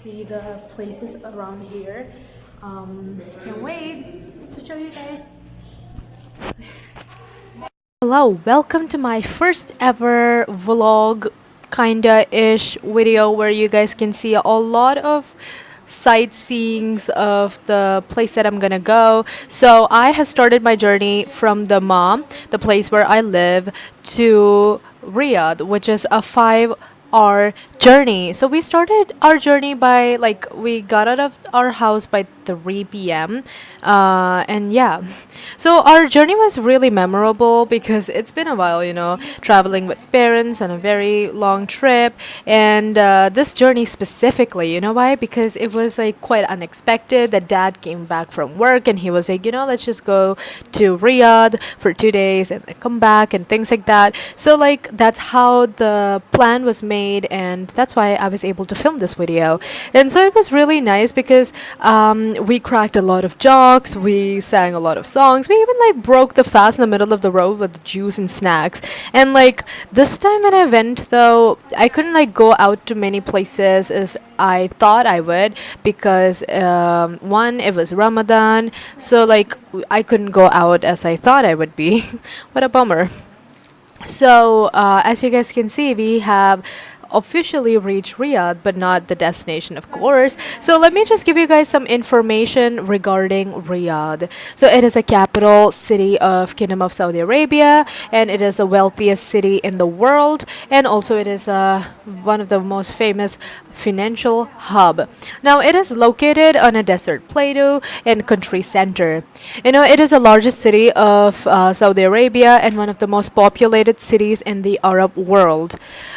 see the places around here. Can't wait to show you guys. Hello, welcome to my first ever vlog kinda ish video where you guys can see a lot of sightseeings of the place that I'm gonna go. So I have started my journey from the mom, the place where I live, to Riyadh, which is a 5 hour journey. So we started our journey by like we got out of our house by 3 p.m. And yeah, so our journey was really memorable because it's been a while, traveling with parents on a very long trip. And this journey specifically, you know why? Because it was like quite unexpected that dad came back from work and he was like, let's just go to Riyadh for 2 days and then come back and things like that. So like that's how the plan was made, and that's why I was able to film this video. And so it was really nice because we cracked a lot of jokes, we sang a lot of songs, we even like broke the fast in the middle of the road with juice and snacks. And like this time when I went though, I couldn't like go out to many places as I thought I would because one, it was Ramadan, so like I couldn't go out as I thought I would be. What a bummer. So, as you guys can see, we have officially reached Riyadh, but not the destination, of course. So, let me just give you guys some information regarding Riyadh. So, it is a capital city of Kingdom of Saudi Arabia, and it is the wealthiest city in the world, and also it is one of the most famous financial hub. Now, it is located on a desert plateau and country center. It is the largest city of Saudi Arabia and one of the most populated cities in the Arab world.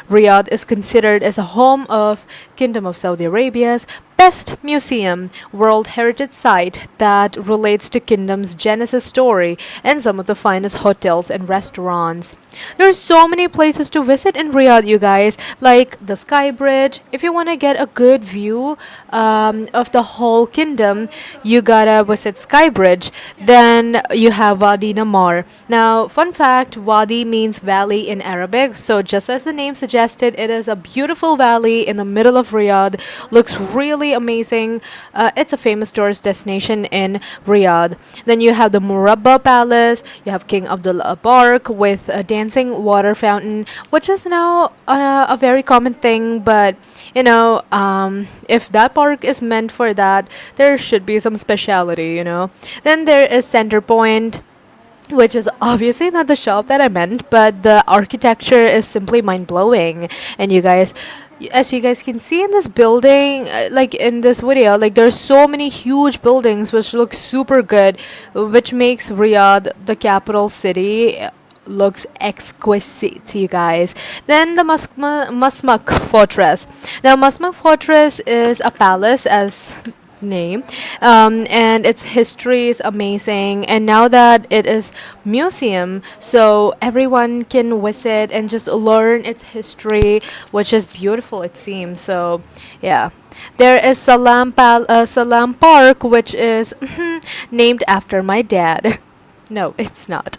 Riyadh is considered as a home of Kingdom of Saudi Arabia's best museum, World Heritage Site that relates to Kingdom's Genesis story, and some of the finest hotels and restaurants. There are so many places to visit in Riyadh, you guys, like the Sky Bridge. If you want to get a good view of the whole kingdom, you gotta visit Sky Bridge. Then you have Wadi Namar. Now, fun fact, Wadi means valley in Arabic, so just as the name suggested, it is a beautiful valley in the middle of Riyadh. Looks really amazing. It's a famous tourist destination in Riyadh. Then you have the Murabba Palace. You have King Abdullah Park with a dancing water fountain, which is now a very common thing. But if that park is meant for that, there should be some speciality. Then there is Center Point, which is obviously not the shop that I meant, but the architecture is simply mind blowing. And as you guys can see in this building, like in this video, like there's so many huge buildings which look super good, which makes Riyadh, the capital city, looks exquisite, you guys. Then the Masmak Fortress. Now, Masmak Fortress is a palace, as name, and its history is amazing, and now that it is museum, so everyone can visit and just learn its history, which is beautiful, it seems. So yeah, there is Salam Park, which is named after my dad. No, it's not.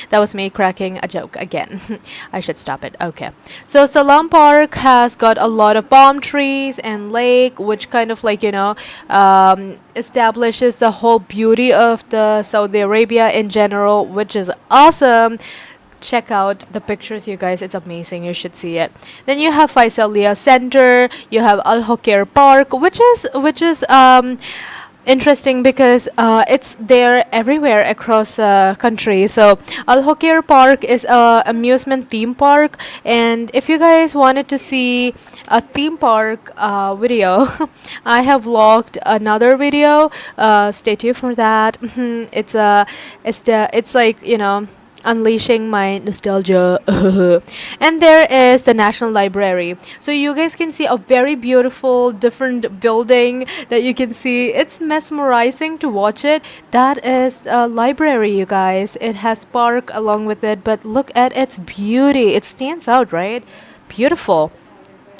That was me cracking a joke again. I should stop it. Okay. So Salam Park has got a lot of palm trees and lake, which kind of like, establishes the whole beauty of the Saudi Arabia in general, which is awesome. Check out the pictures, you guys. It's amazing. You should see it. Then you have Faisalia Center. You have Al Hokair Park, which is interesting because it's there everywhere across the country. So Al Hokair Park is a amusement theme park, and if you guys wanted to see a theme park video, I have vlogged another video. Stay tuned for that. It's like unleashing my nostalgia. And there is the National Library, so you guys can see a very beautiful different building that you can see. It's mesmerizing to watch it. That is a library, you guys. It has park along with it, but look at its beauty. It stands out, right? Beautiful.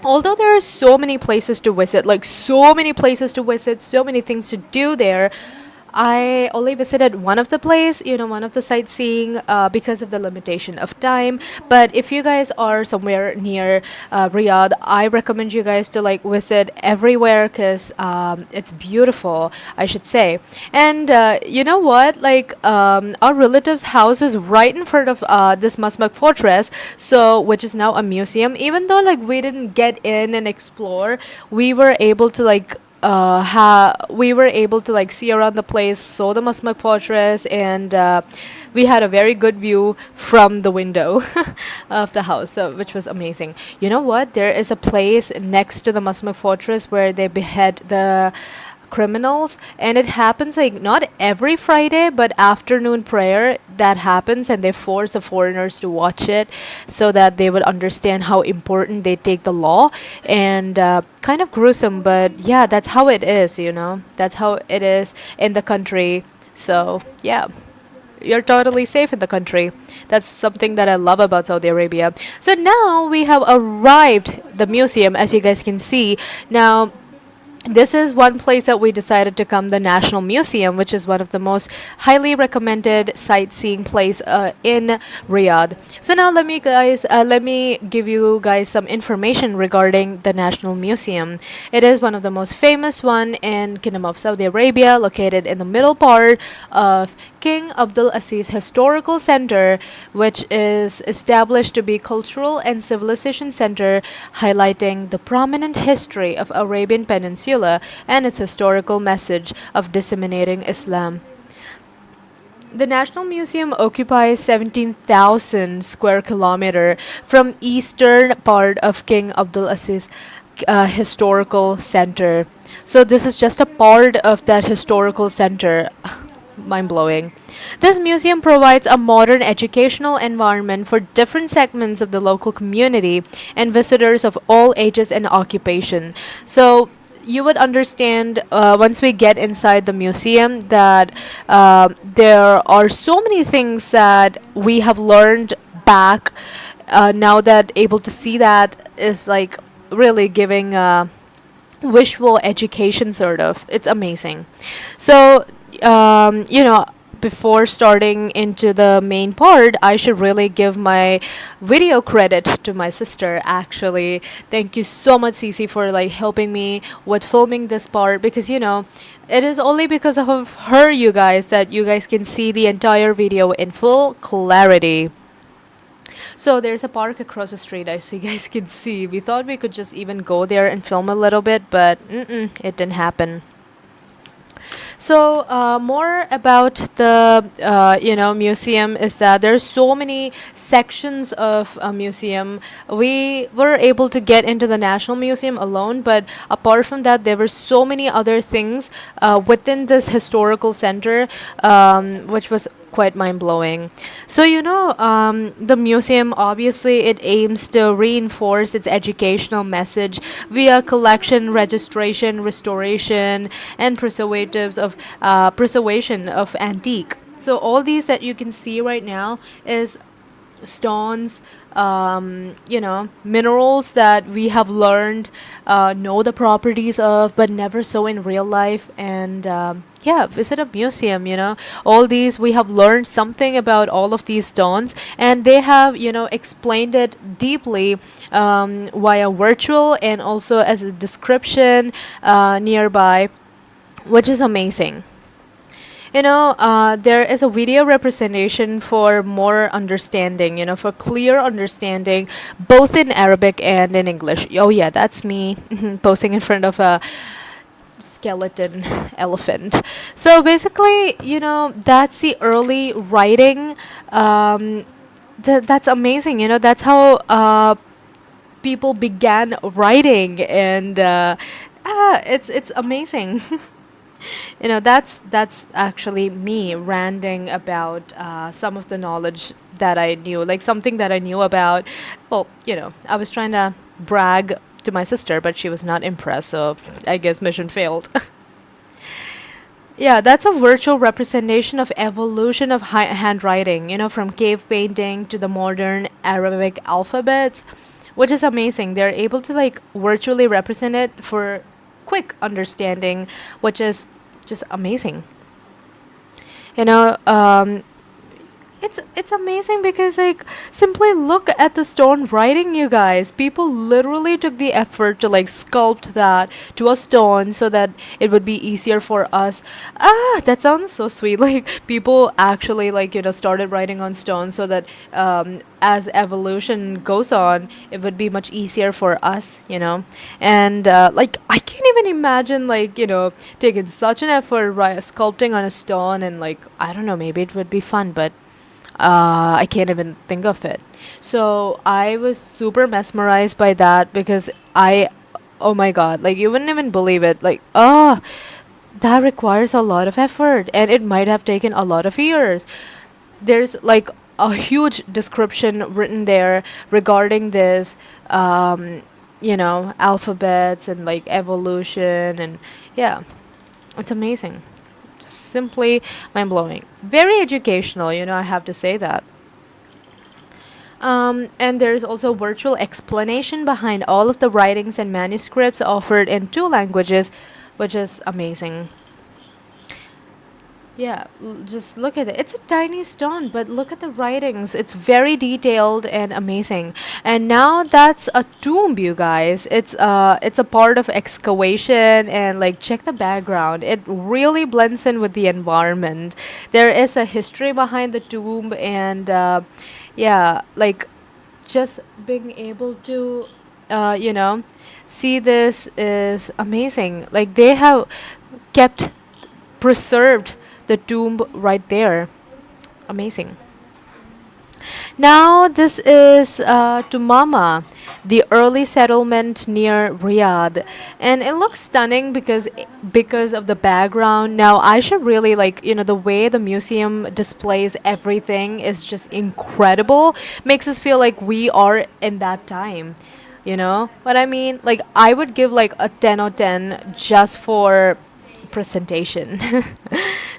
Although there are so many places to visit, so many things to do there, I only visited one of the place, one of the sightseeing because of the limitation of time. But if you guys are somewhere near Riyadh, I recommend you guys to like visit everywhere because it's beautiful, I should say. And you know what? Like our relative's house is right in front of this Masmak fortress, so which is now a museum. Even though like we didn't get in and explore, we were able to like we were able to like see around the place, saw the Musmak fortress, and we had a very good view from the window of the house, so, which was amazing. You know what? There is a place next to the Musmak fortress where they behead the criminals, and it happens like not every Friday, but afternoon prayer that happens, and they force the foreigners to watch it so that they would understand how important they take the law. And kind of gruesome, but yeah, that's how it is, that's how it is in the country. So yeah, you're totally safe in the country. That's something that I love about Saudi Arabia. So now we have arrived the museum, as you guys can see. Now this is one place that we decided to come, the National Museum, which is one of the most highly recommended sightseeing place in Riyadh. So now let me give you guys some information regarding the National Museum. It is one of the most famous one in Kingdom of Saudi Arabia, located in the middle part of King Abdul Aziz Historical Center, which is established to be cultural and civilization center, highlighting the prominent history of Arabian Peninsula and its historical message of disseminating Islam. The National Museum occupies 17,000 square kilometer from eastern part of King Abdul Aziz Historical Center. So this is just a part of that historical center. Mind blowing. This museum provides a modern educational environment for different segments of the local community and visitors of all ages and occupation. So you would understand once we get inside the museum that there are so many things that we have learned back. Now that able to see that is like really giving visual education sort of. It's amazing. So before starting into the main part, I should really give my video credit to my sister. Actually, thank you so much, Cece, for like helping me with filming this part, because it is only because of her, you guys, that you guys can see the entire video in full clarity. So there's a park across the street, as you guys can see. We thought we could just even go there and film a little bit, but it didn't happen. So more about the museum is that there's so many sections of a museum. We were able to get into the National Museum alone, but apart from that, there were so many other things within this historical center, which was quite mind blowing. So the museum, obviously it aims to reinforce its educational message via collection, registration, restoration, and preservation of antique. So all these that you can see right now is stones, minerals that we have learned, know the properties of, but never saw in real life. And yeah, visit a museum. All these we have learned something about all of these stones, and they have explained it deeply via virtual and also as a description nearby, which is amazing. There is a video representation for more understanding, for clear understanding, both in Arabic and in English. Oh, yeah, that's me posing in front of a skeleton elephant. So basically, that's the early writing. That's amazing. That's how people began writing, and it's amazing. That's actually me ranting about some of the knowledge that I knew, like something that I knew about. Well, I was trying to brag to my sister, but she was not impressed, so I guess mission failed. Yeah, that's a virtual representation of evolution of handwriting, from cave painting to the modern Arabic alphabets, which is amazing. They're able to like virtually represent it for quick understanding, which is just amazing. You know, it's amazing because like simply look at the stone writing, you guys. People literally took the effort to like sculpt that to a stone so that it would be easier for us. Ah, that sounds so sweet. Like people actually like started writing on stone so that as evolution goes on, it would be much easier for us, And like I can't even imagine like taking such an effort sculpting on a stone and like I don't know, maybe it would be fun, but I can't even think of it. So I was super mesmerized by that because oh my god, like you wouldn't even believe it. Like, that requires a lot of effort and it might have taken a lot of years. There's like a huge description written there regarding this, alphabets and like evolution and yeah, it's amazing, simply mind blowing. Very educational, I have to say that. And there's also virtual explanation behind all of the writings and manuscripts offered in two languages, which is amazing. Yeah, just look at it. It's a tiny stone, but look at the writings. It's very detailed and amazing. And now that's a tomb, you guys. It's a part of excavation and like check the background. It really blends in with the environment. There is a history behind the tomb and yeah, like just being able to see this is amazing. Like they have kept preserved the tomb right there. Amazing. Now this is Tumama, the early settlement near Riyadh, and it looks stunning because of the background. Now I should really like the way the museum displays everything is just incredible. Makes us feel like we are in that time. You know what I mean? Like I would give like a 10 or 10 just for presentation.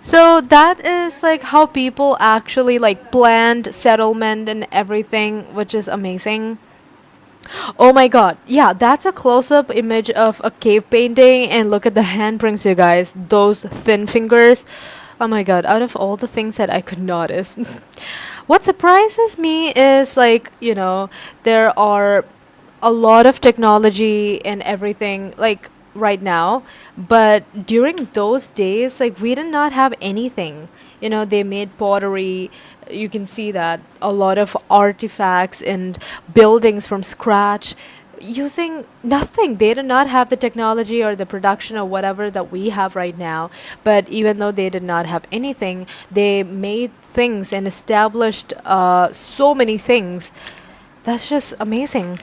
So that is like how people actually like planned settlement and everything, which is amazing. Oh my god. Yeah, that's a close up image of a cave painting and look at the handprints, you guys. Those thin fingers. Oh my god, out of all the things that I could notice. What surprises me is like, there are a lot of technology and everything like right now, but during those days like we did not have anything. They made pottery. You can see that a lot of artifacts and buildings from scratch using nothing. They did not have the technology or the production or whatever that we have right now, but even though they did not have anything, they made things and established so many things. That's just amazing.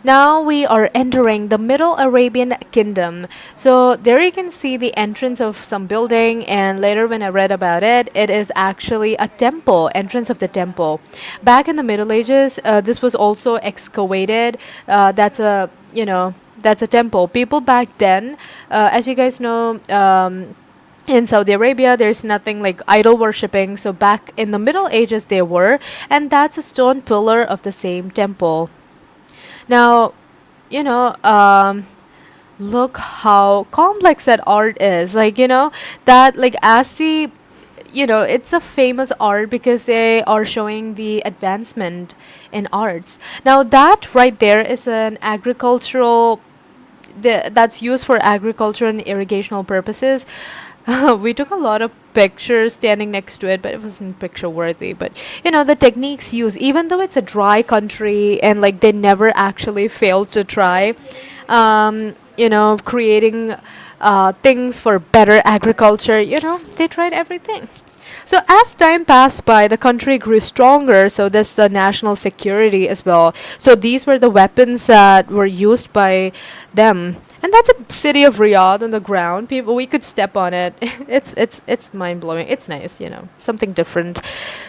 Now we are entering the Middle Arabian Kingdom. So there you can see the entrance of some building, and later when I read about it, it is actually a temple, entrance of the temple. Back in the Middle Ages, this was also excavated. That's a temple. People back then, as you guys know, in Saudi Arabia, there's nothing like idol worshipping. So back in the Middle Ages, they were, and that's a stone pillar of the same temple. Now, you know, look how complex that art is. Like, that, like, as the, it's a famous art because they are showing the advancement in arts. Now, that right there is an agricultural that's used for agriculture and irrigational purposes. We took a lot of pictures standing next to it, but it wasn't picture worthy. But the techniques used, even though it's a dry country and like they never actually failed to try, creating things for better agriculture. They tried everything. So as time passed by, the country grew stronger. So this national security as well. So these were the weapons that were used by them. And that's a city of Riyadh on the ground. People, we could step on it. It's mind blowing. It's nice, something different.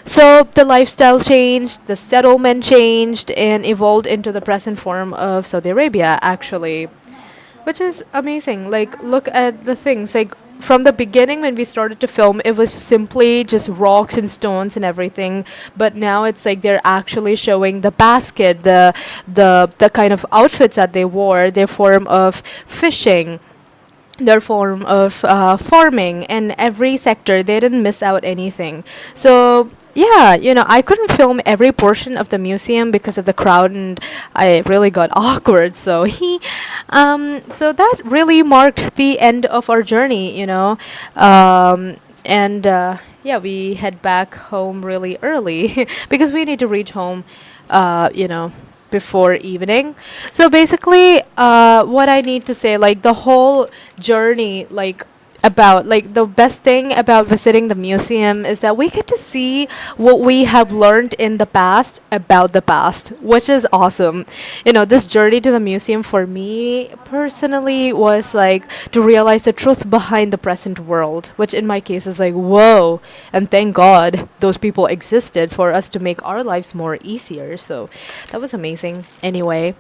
So the lifestyle changed, the settlement changed, and evolved into the present form of Saudi Arabia. Actually, which is amazing. Like, look at the things. Like, from the beginning, when we started to film, it was simply just rocks and stones and everything. But now it's like they're actually showing the basket, the kind of outfits that they wore, their form of fishing. their form of farming, and every sector they didn't miss out anything. So yeah, I couldn't film every portion of the museum because of the crowd, and I really got awkward. So so that really marked the end of our journey, and yeah, we head back home really early because we need to reach home, before evening. So basically, what I need to say, like the whole journey, about like the best thing about visiting the museum is that we get to see what we have learned in the past about the past, which is awesome. This journey to the museum for me personally was like to realize the truth behind the present world, which in my case is like, whoa, and thank God those people existed for us to make our lives more easier. So that was amazing. Anyway,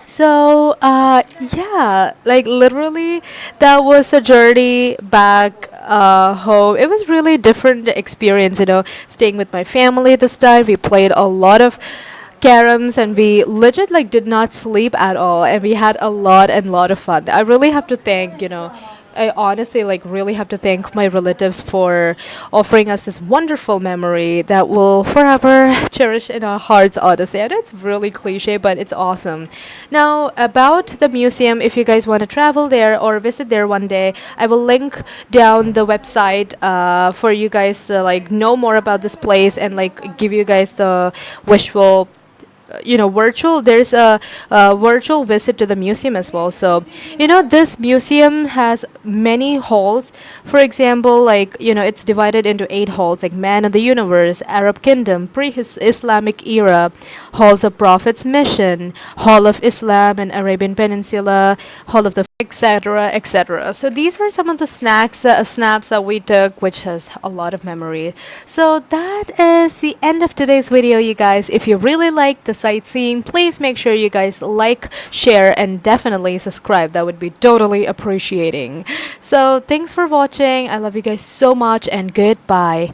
so, yeah, like literally, that was a journey back home. It was really different experience, staying with my family this time. We played a lot of caroms and we legit like did not sleep at all, and we had a lot and lot of fun. I really have to thank, I honestly like really have to thank my relatives for offering us this wonderful memory that will forever cherish in our hearts, honestly. I know it's really cliche, but it's awesome. Now, about the museum, if you guys want to travel there or visit there one day, I will link down the website for you guys to like know more about this place and like give you guys the visual, virtual there's a virtual visit to the museum as well. So this museum has many halls. For example, like it's divided into 8 halls, like man of the universe, Arab kingdom, pre-Islamic era, halls of prophet's mission, hall of Islam and Arabian peninsula, hall of the etc., etc. So these are some of the snaps that we took, which has a lot of memory. So that is the end of today's video, you guys. If you really like the sightseeing, please make sure you guys like, share, and definitely subscribe. That would be totally appreciating. So thanks for watching. I love you guys so much, and goodbye.